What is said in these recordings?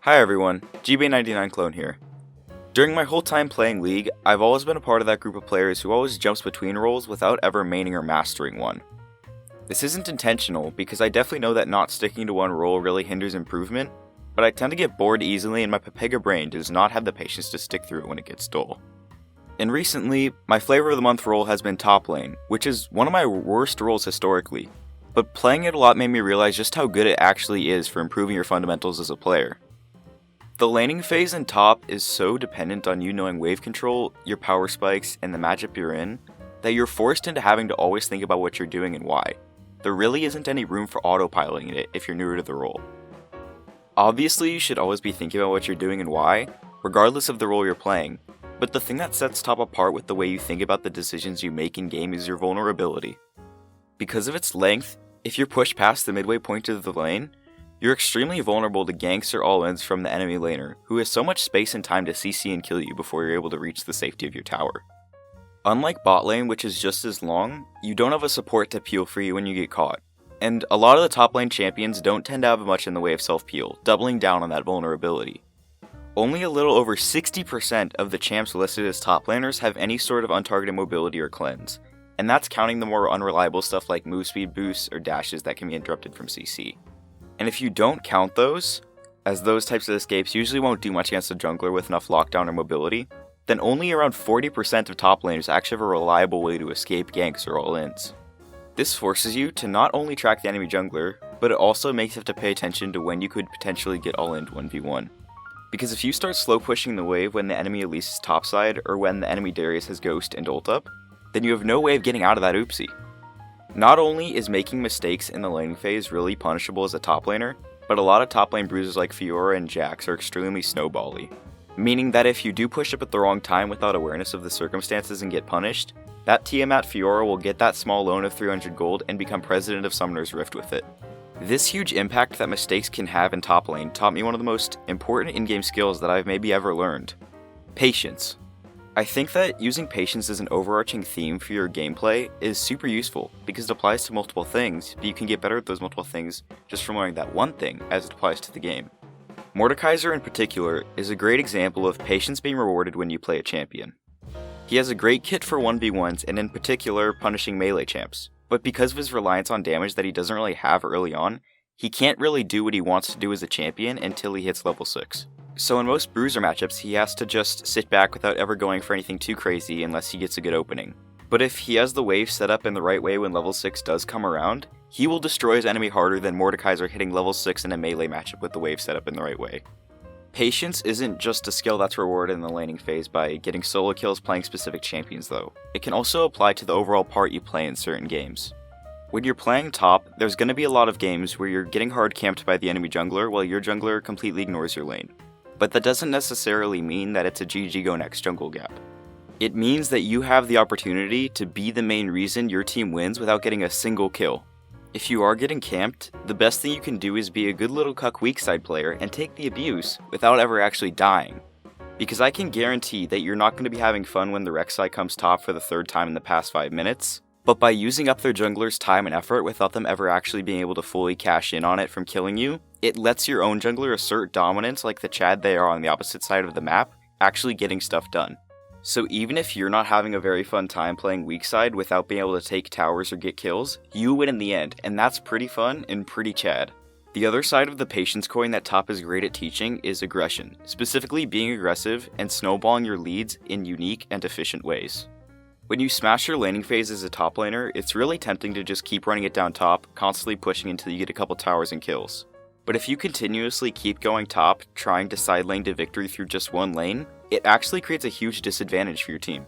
Hi everyone, GB99 Clone here. During my whole time playing League, I've always been a part of that group of players who always jumps between roles without ever maining or mastering one. This isn't intentional, because I definitely know that not sticking to one role really hinders improvement, but I tend to get bored easily and my Pepega brain does not have the patience to stick through it when it gets dull. And recently, my flavor of the month role has been top lane, which is one of my worst roles historically, but playing it a lot made me realize just how good it actually is for improving your fundamentals as a player. The laning phase in top is so dependent on you knowing wave control, your power spikes, and the matchup you're in, that you're forced into having to always think about what you're doing and why. There really isn't any room for autopiloting it if you're newer to the role. Obviously, you should always be thinking about what you're doing and why, regardless of the role you're playing, but the thing that sets top apart with the way you think about the decisions you make in game is your vulnerability. Because of its length, if you're pushed past the midway point of the lane, you're extremely vulnerable to ganks or all-ins from the enemy laner, who has so much space and time to CC and kill you before you're able to reach the safety of your tower. Unlike bot lane, which is just as long, you don't have a support to peel for you when you get caught. And a lot of the top lane champions don't tend to have much in the way of self-peel, doubling down on that vulnerability. Only a little over 60% of the champs listed as top laners have any sort of untargeted mobility or cleanse, and that's counting the more unreliable stuff like move speed boosts or dashes that can be interrupted from CC. And if you don't count those, as those types of escapes usually won't do much against a jungler with enough lockdown or mobility, then only around 40% of top laners actually have a reliable way to escape ganks or all-ins. This forces you to not only track the enemy jungler, but it also makes you have to pay attention to when you could potentially get all-in 1v1. Because if you start slow pushing the wave when the enemy Elise is topside, or when the enemy Darius has Ghost and ult up, then you have no way of getting out of that oopsie. Not only is making mistakes in the laning phase really punishable as a top laner, but a lot of top lane bruisers like Fiora and Jax are extremely snowbally. Meaning that if you do push up at the wrong time without awareness of the circumstances and get punished, that Tiamat Fiora will get that small loan of 300 gold and become president of Summoner's Rift with it. This huge impact that mistakes can have in top lane taught me one of the most important in-game skills that I've maybe ever learned. Patience. I think that using patience as an overarching theme for your gameplay is super useful because it applies to multiple things, but you can get better at those multiple things just from learning that one thing as it applies to the game. Mordekaiser in particular is a great example of patience being rewarded when you play a champion. He has a great kit for 1v1s and in particular punishing melee champs, but because of his reliance on damage that he doesn't really have early on, he can't really do what he wants to do as a champion until he hits level 6. So in most bruiser matchups, he has to just sit back without ever going for anything too crazy unless he gets a good opening. But if he has the wave set up in the right way when level 6 does come around, he will destroy his enemy harder than Mordekaiser hitting level 6 in a melee matchup with the wave set up in the right way. Patience isn't just a skill that's rewarded in the laning phase by getting solo kills playing specific champions though. It can also apply to the overall part you play in certain games. When you're playing top, there's going to be a lot of games where you're getting hard camped by the enemy jungler while your jungler completely ignores your lane. But that doesn't necessarily mean that it's a GG go next jungle gap. It means that you have the opportunity to be the main reason your team wins without getting a single kill. If you are getting camped, the best thing you can do is be a good little cuck weak side player and take the abuse without ever actually dying. Because I can guarantee that you're not going to be having fun when the rek'sai comes top for the third time in the past 5 minutes, but by using up their jungler's time and effort without them ever actually being able to fully cash in on it from killing you, it lets your own jungler assert dominance like the Chad they are on the opposite side of the map, actually getting stuff done. So even if you're not having a very fun time playing weak side without being able to take towers or get kills, you win in the end, and that's pretty fun and pretty Chad. The other side of the patience coin that top is great at teaching is aggression, specifically being aggressive and snowballing your leads in unique and efficient ways. When you smash your laning phase as a top laner, it's really tempting to just keep running it down top, constantly pushing until you get a couple towers and kills. But if you continuously keep going top, trying to side lane to victory through just one lane, it actually creates a huge disadvantage for your team.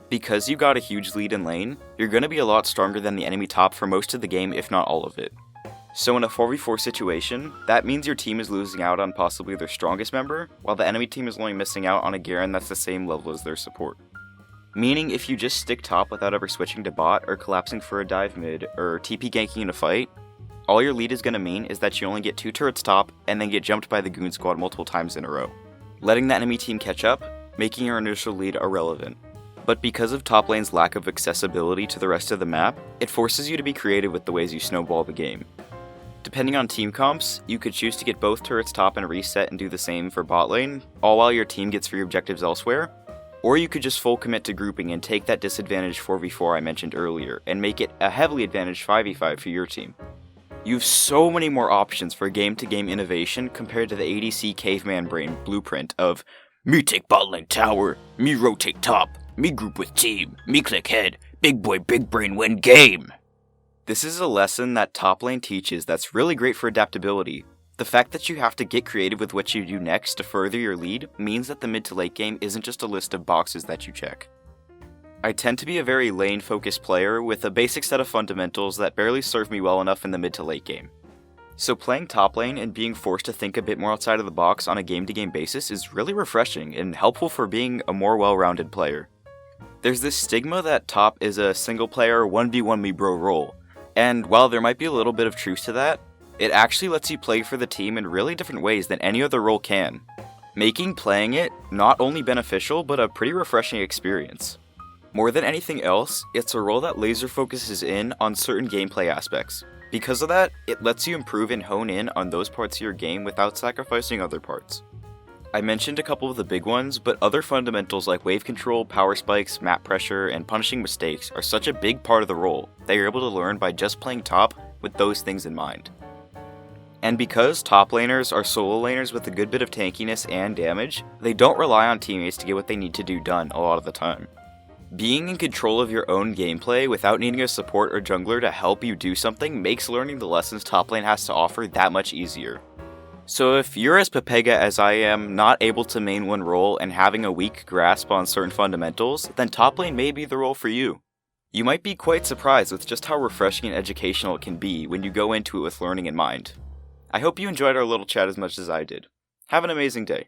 Because you got a huge lead in lane, you're going to be a lot stronger than the enemy top for most of the game, if not all of it. So in a 4v4 situation, that means your team is losing out on possibly their strongest member, while the enemy team is only missing out on a Garen that's the same level as their support. Meaning if you just stick top without ever switching to bot or collapsing for a dive mid or TP ganking in a fight, all your lead is going to mean is that you only get 2 turrets top and then get jumped by the goon squad multiple times in a row, letting the enemy team catch up, making your initial lead irrelevant. But because of top lane's lack of accessibility to the rest of the map, it forces you to be creative with the ways you snowball the game. Depending on team comps, you could choose to get both turrets top and reset and do the same for bot lane, all while your team gets free objectives elsewhere. Or you could just full commit to grouping and take that disadvantage 4v4 I mentioned earlier, and make it a heavily advantaged 5v5 for your team. You have so many more options for game-to-game innovation compared to the ADC caveman brain blueprint of me take bot lane tower, me rotate top, me group with team, me click head, big boy big brain win game. This is a lesson that top lane teaches that's really great for adaptability. The fact that you have to get creative with what you do next to further your lead means that the mid to late game isn't just a list of boxes that you check. I tend to be a very lane-focused player with a basic set of fundamentals that barely serve me well enough in the mid to late game. So playing top lane and being forced to think a bit more outside of the box on a game-to-game basis is really refreshing and helpful for being a more well-rounded player. There's this stigma that top is a single-player 1v1 me bro role, and while there might be a little bit of truth to that, it actually lets you play for the team in really different ways than any other role can, making playing it not only beneficial but a pretty refreshing experience. More than anything else, it's a role that laser focuses in on certain gameplay aspects. Because of that, it lets you improve and hone in on those parts of your game without sacrificing other parts. I mentioned a couple of the big ones, but other fundamentals like wave control, power spikes, map pressure, and punishing mistakes are such a big part of the role that you're able to learn by just playing top with those things in mind. And because top laners are solo laners with a good bit of tankiness and damage, they don't rely on teammates to get what they need to do done a lot of the time. Being in control of your own gameplay without needing a support or jungler to help you do something makes learning the lessons top lane has to offer that much easier. So if you're as Pepega as I am, not able to main one role and having a weak grasp on certain fundamentals, then top lane may be the role for you. You might be quite surprised with just how refreshing and educational it can be when you go into it with learning in mind. I hope you enjoyed our little chat as much as I did. Have an amazing day.